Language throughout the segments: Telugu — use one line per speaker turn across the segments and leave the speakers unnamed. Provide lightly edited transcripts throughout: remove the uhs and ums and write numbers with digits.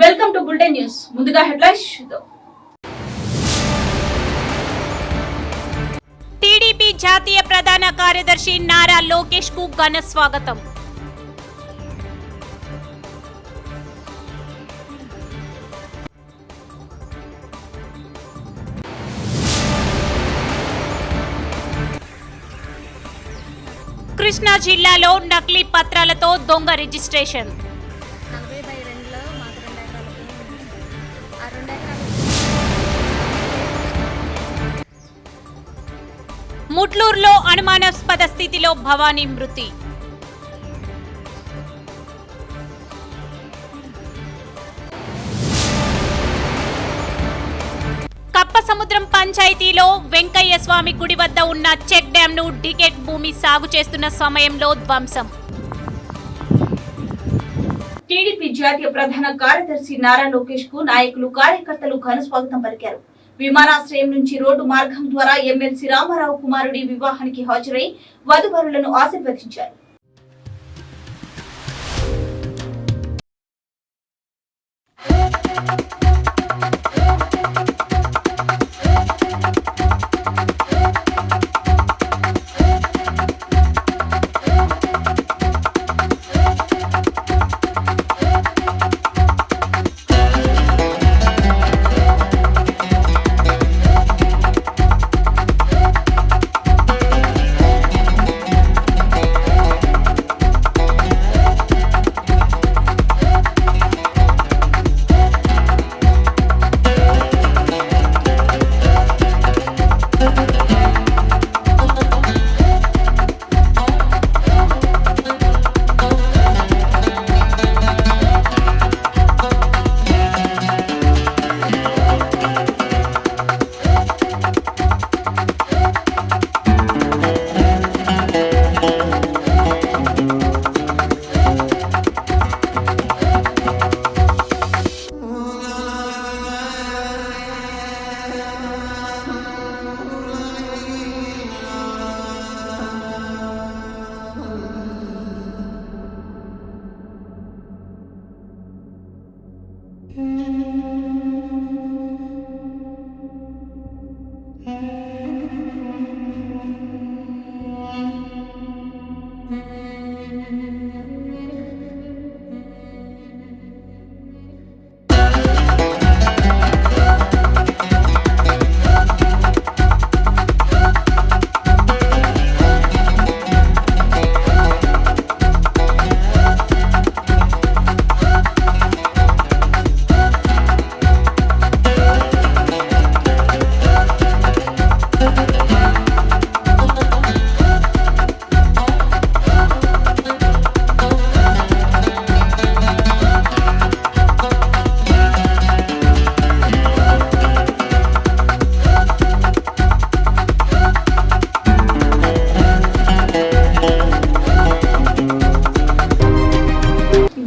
Welcome to bulletin news. ముందుగా హెడ్లైన్స్ చూద్దాం.
టీడీపీ జాతీయ ప్రధాన కార్యదర్శి నారా లోకేష్ కు ఘన స్వాగతం. కృష్ణా జిల్లాలో నకిలీ పత్రాలతో దొంగ రిజిస్ట్రేషన్. ముట్లూరులో అనుమానాస్పద స్థితిలో భవానీ మృతి. కప్పసముద్రం పంచాయతీలో వెంకయ్య స్వామి గుడి వద్ద ఉన్న చెక్ డ్యాం ను డికెట్ భూమి సాగు చేస్తున్న సమయంలో ధ్వంసం.
టీడీపీ జాతీయ ప్రధాన కార్యదర్శి నారా లోకేష్ కు నాయకులు కార్యకర్తలు ఘన స్వాగతం పలికారు. విమానాశ్రయం నుంచి రోడ్డు మార్గం ద్వారా ఎమ్మెల్సీ రామారావు కుమారుడి వివాహానికి హాజరై వధువరులను ఆశీర్వదించారు.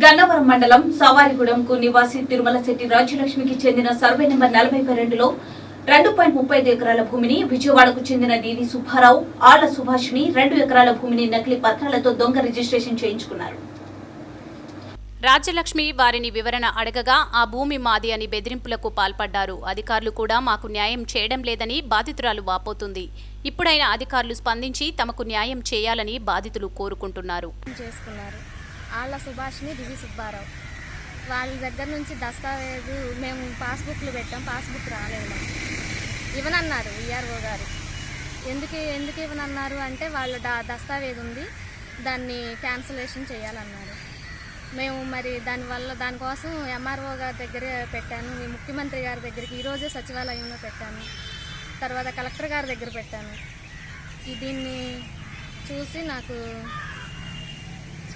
గన్నవరం మండలం సవారిగూడెంకు నివాసి తిరుమల శెట్టి రాజ్యలక్ష్మికి చెందిన సర్వే నెంబర్ 42లో 2.35 ఎకరాల భూమిని, విజయవాడకు చెందిన డీవీ సుబ్బారావు, ఆళ్ల సుభాషిని 2 ఎకరాల భూమిని నకిలీ పత్రాలతో దొంగ రిజిస్ట్రేషన్ చేయించుకున్నారు.
రాజ్యలక్ష్మి వారిని వివరణ అడగగా ఆ భూమి మాది అని బెదిరింపులకు పాల్పడ్డారు. అధికారులు కూడా మాకు న్యాయం చేయడం లేదని బాధితురాలు వాపోతుంది. ఇప్పుడైనా అధికారులు స్పందించి తమకు న్యాయం చేయాలని బాధితులు కోరుకుంటున్నారు.
ఆళ్ల సుభాష్ని దివి సుబ్బారావు వాళ్ళ దగ్గర నుంచి దస్తావేజు మేము పాస్బుక్లు పెట్టాం, పాస్బుక్ రాలేదు ఇవ్వనన్నారు ఈఆర్ఓ గారు. ఎందుకు ఇవ్వనన్నారు అంటే వాళ్ళు దస్తావేజ్ ఉంది, దాన్ని క్యాన్సిలేషన్ చేయాలన్నారు. మేము మరి దానికోసం ఎంఆర్ఓ గారి దగ్గర పెట్టాను, మీ ముఖ్యమంత్రి గారి దగ్గరికి ఈరోజే సచివాలయంలో పెట్టాను, తర్వాత కలెక్టర్ గారి దగ్గర పెట్టాను. దీన్ని చూసి నాకు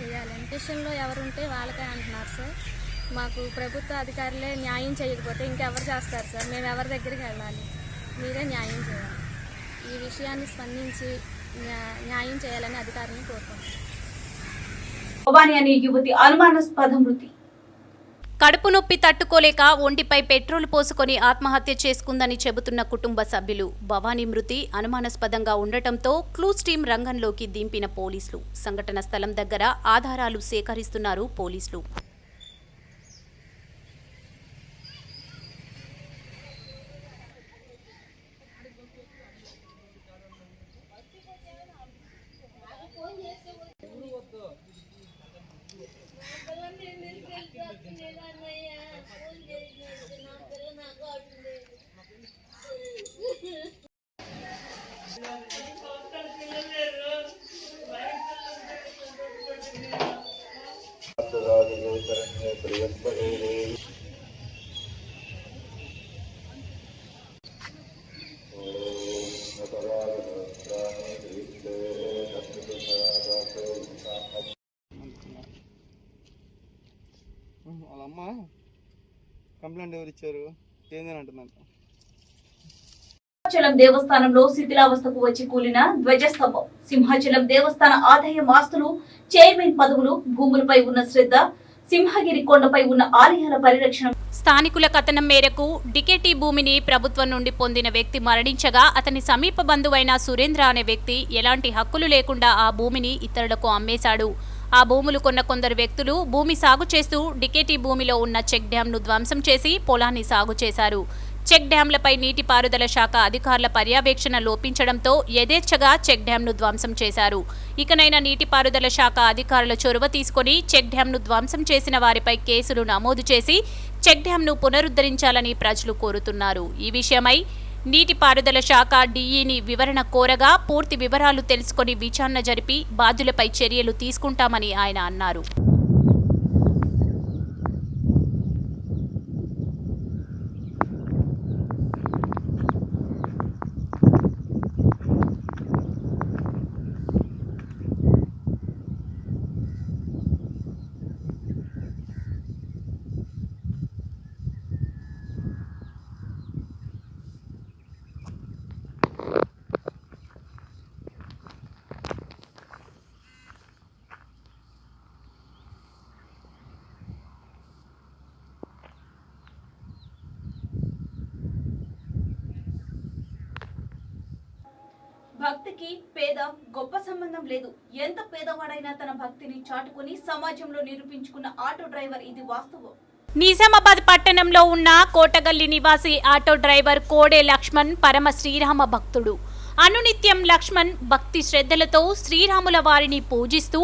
చేయాలి. ఎన్పిషన్లో ఎవరుంటే వాళ్ళకే అంటున్నారు సార్. మాకు ప్రభుత్వ అధికారులే న్యాయం చేయకపోతే ఇంకెవరు చేస్తారు సార్? మేము ఎవరి దగ్గరికి వెళ్ళాలి? మీరే న్యాయం చేయాలి. ఈ విషయాన్ని స్పందించి న్యాయం చేయాలని అధికారులను కోరుకుంటున్నాం.
భవానీ అనే యువతి అనుమానాస్పద మృతి.
కడుపు నొప్పి తట్టుకోలేక ఒంటిపై పెట్రోల్ పోసుకొని ఆత్మహత్య చేసుకుందని చెబుతున్న కుటుంబ సభ్యులు. భవానీ మృతి అనుమానాస్పదంగా ఉండటంతో క్లూస్ టీం రంగంలోకి దింపిన పోలీసులు. సంఘటన స్థలం దగ్గర ఆధారాలు సేకరిస్తున్నారు పోలీసులు.
కంప్లైంట్ ఎవరు ఇచ్చారు ఏందని అంటున్నాను.
సింహాచలం దేవస్థానంలో శిథిలావస్థకు వచ్చి కూలిన ధ్వజస్తంభం. సింహాచలం దేవస్థాన ఆదాయం ఆస్తులు, చైర్మన్ పదవులు, భూములపై ఉన్న శ్రద్ధ, సింహగిరి కొండపై ఉన్న ఆలయాల పరిరక్షణ.
స్థానికుల కథనం మేరకు డికెటి భూమిని ప్రభుత్వం నుండి పొందిన వ్యక్తి మరణించగా అతని సమీప బంధువైన సురేంద్ర అనే వ్యక్తి ఎలాంటి హక్కులు లేకుండా ఆ భూమిని ఇతరులకు అమ్మేశాడు. ఆ భూములు కొన్న కొందరు వ్యక్తులు భూమి సాగు చేస్తూ డికెటి భూమిలో ఉన్న చెక్ డ్యాంను ధ్వంసం చేసి పొలాన్ని సాగు చేశారు. చెక్ డ్యాంలపై నీటిపారుదల శాఖ అధికారుల పర్యవేక్షణ లోపించడంతో యథేచ్ఛగా చెక్ డ్యాంను ధ్వంసం చేశారు. ఇకనైనా నీటిపారుదల శాఖ అధికారుల చొరవ తీసుకుని చెక్ డ్యాంను ధ్వంసం చేసిన వారిపై కేసులు నమోదు చేసి చెక్ డ్యాంను పునరుద్ధరించాలని ప్రజలు కోరుతున్నారు. ఈ విషయమై నీటిపారుదల శాఖ డీఈని వివరణ కోరగా పూర్తి వివరాలు తెలుసుకుని విచారణ జరిపి బాధ్యులపై చర్యలు తీసుకుంటామని ఆయన అన్నారు.
భక్తికి పేద గొప్ప సంబంధం లేదు. ఎంత పేదవాడైనా తన భక్తిని చాటుకుని సమాజంలో నిరూపించుకున్న ఆటో డ్రైవర్ ఇది వాస్తవం.
నిజామాబాద్ పట్టణంలో ఉన్న కోటగల్లి నివాసి ఆటో డ్రైవర్ కోడే లక్ష్మణ్ పరమ శ్రీరామ భక్తుడు. అనునిత్యం లక్ష్మణ్ భక్తి శ్రద్ధలతో శ్రీరాముల వారిని పూజిస్తూ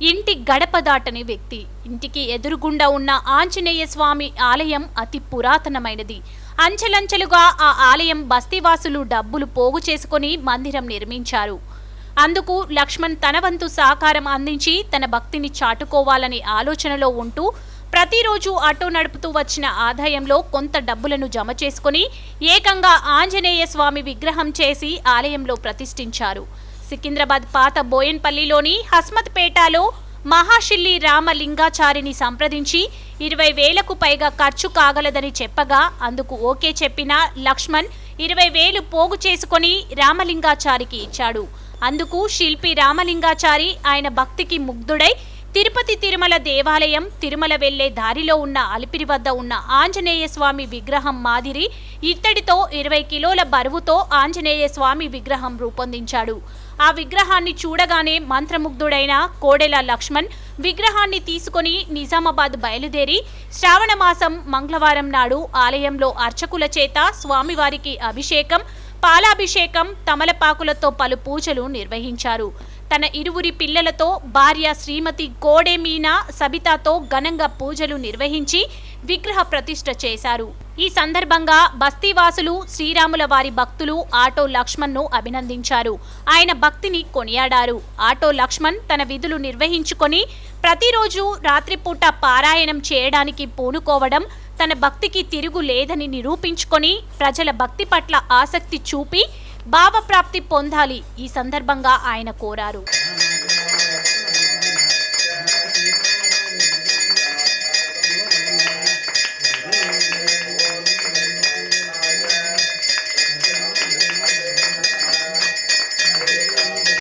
ఇంటి గడప దాటని వ్యక్తి. ఇంటికి ఎదురుగుండా ఉన్న ఆంజనేయ స్వామి ఆలయం అతి పురాతనమైనది. అంచెలంచెలుగా ఆ ఆలయం బస్తీవాసులు డబ్బులు పోగు చేసుకుని మందిరం నిర్మించారు. అందుకు లక్ష్మణ్ తన వంతు సహకారం అందించి తన భక్తిని చాటుకోవాలని ఆలోచనలో ఉంటూ ప్రతిరోజు ఆటో నడుపుతూ వచ్చిన ఆదాయంలో కొంత డబ్బులను జమ చేసుకుని ఏకంగా ఆంజనేయ స్వామి విగ్రహం చేసి ఆలయంలో ప్రతిష్ఠించారు. సికింద్రాబాద్ పాత బోయన్పల్లిలోని హస్మత్పేటలో మహాశిల్లి రామలింగాచారిని సంప్రదించి 20,000కు పైగా ఖర్చు కాగలదని చెప్పగా అందుకు ఓకే చెప్పిన లక్ష్మణ్ 20,000 పోగు చేసుకుని రామలింగాచారికి ఇచ్చాడు. అందుకు శిల్పి రామలింగాచారి ఆయన భక్తికి ముగ్ధుడై తిరుపతి తిరుమల దేవాలయం తిరుమల వెళ్లే దారిలో ఉన్న అలిపిరి వద్ద ఉన్న ఆంజనేయ స్వామి విగ్రహం మాదిరి ఇత్తడితో 20 కిలోల బరువుతో ఆంజనేయ స్వామి విగ్రహం రూపొందించాడు. ఆ విగ్రహాన్ని చూడగానే మంత్రముగ్ధుడైన కోడెల లక్ష్మణ్ విగ్రహాన్ని తీసుకుని నిజామాబాద్ బయలుదేరి శ్రావణ మాసం మంగళవారం నాడు ఆలయంలో అర్చకుల చేత స్వామివారికి అభిషేకం, పాలాభిషేకం, తమలపాకులతో పలు పూజలు నిర్వహించారు. తన ఇరువురి పిల్లలతో భార్య శ్రీమతి కోడే మీనా సబితాతో ఘనంగా పూజలు నిర్వహించి విగ్రహ ప్రతిష్ఠ చేశారు. ఈ సందర్భంగా బస్తీవాసులు శ్రీరాముల వారి భక్తులు ఆటో లక్ష్మణ్ను అభినందించారు. ఆయన భక్తిని కొనియాడారు. ఆటో లక్ష్మణ్ తన విధులు నిర్వహించుకొని ప్రతిరోజు రాత్రిపూట పారాయణం చేయడానికి పూనుకోవడం తన భక్తికి తిరుగు లేదని నిరూపించుకొని ప్రజల భక్తి పట్ల ఆసక్తి చూపి భావప్రాప్తి పొందాలి. ఈ సందర్భంగా ఆయన కోరారు.